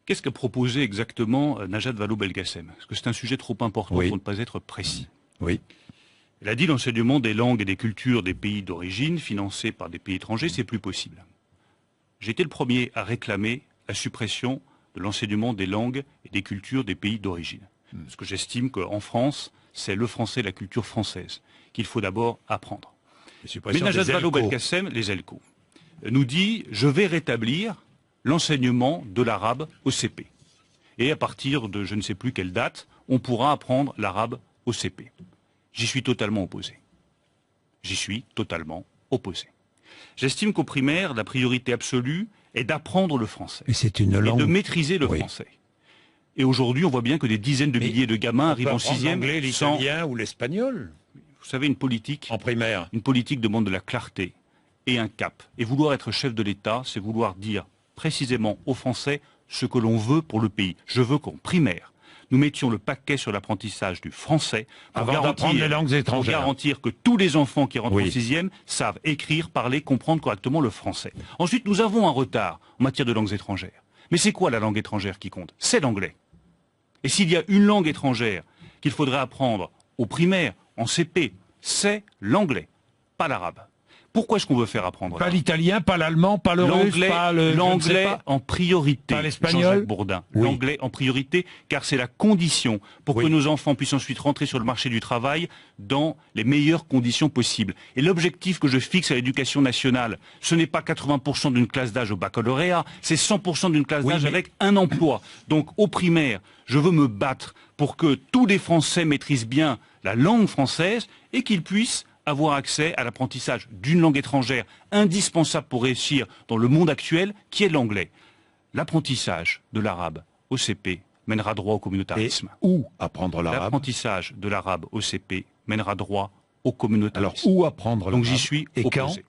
Qu'est-ce qu'a proposé exactement Najat Vallaud-Belkacem? Parce que c'est un sujet trop important pour ne pas être précis. Oui. Elle a dit l'enseignement des langues et des cultures des pays d'origine financés par des pays étrangers, c'est plus possible. J'ai été le premier à réclamer la suppression de l'enseignement des langues et des cultures des pays d'origine. Parce que j'estime qu'en France, c'est le français, la culture française, qu'il faut d'abord apprendre. Mais Najat Vallaud-Belkacem, les ELCO, nous dit « Je vais rétablir l'enseignement de l'arabe au CP. Et à partir de je ne sais plus quelle date, on pourra apprendre l'arabe au CP. » J'y suis totalement opposé. J'y suis totalement opposé. J'estime qu'au primaire, la priorité absolue est d'apprendre le français. Mais c'est une langue. Et de maîtriser le français. Et aujourd'hui, on voit bien que des dizaines de milliers de gamins arrivent en sixième l'anglais, l'italien ou l'espagnol. Vous savez, une politique. En primaire. Une politique demande de la clarté et un cap. Et vouloir être chef de l'État, c'est vouloir dire précisément aux Français ce que l'on veut pour le pays. Je veux qu'en primaire, nous mettions le paquet sur l'apprentissage du français pour garantir que tous les enfants qui rentrent en sixième savent écrire, parler, comprendre correctement le français. Ensuite, nous avons un retard en matière de langues étrangères. Mais c'est quoi la langue étrangère qui compte? C'est l'anglais. Et s'il y a une langue étrangère qu'il faudrait apprendre au primaire, en CP, c'est l'anglais, pas l'arabe. Pourquoi est-ce qu'on veut faire apprendre Pas l'italien, pas l'allemand, pas le russe, pas le... L'anglais en priorité, pas l'espagnol. Bourdin. L'anglais en priorité, car c'est la condition pour que nos enfants puissent ensuite rentrer sur le marché du travail dans les meilleures conditions possibles. Et l'objectif que je fixe à l'éducation nationale, ce n'est pas 80% d'une classe d'âge au baccalauréat, c'est 100% d'une classe d'âge avec un emploi. Donc au primaire, je veux me battre pour que tous les Français maîtrisent bien la langue française et qu'ils puissent avoir accès à l'apprentissage d'une langue étrangère indispensable pour réussir dans le monde actuel, qui est l'anglais. L'apprentissage de l'arabe au CP mènera droit au communautarisme. Et où apprendre l'arabe? L'apprentissage de l'arabe au CP mènera droit au communautarisme. Alors où apprendre l'arabe? Donc j'y suis opposé.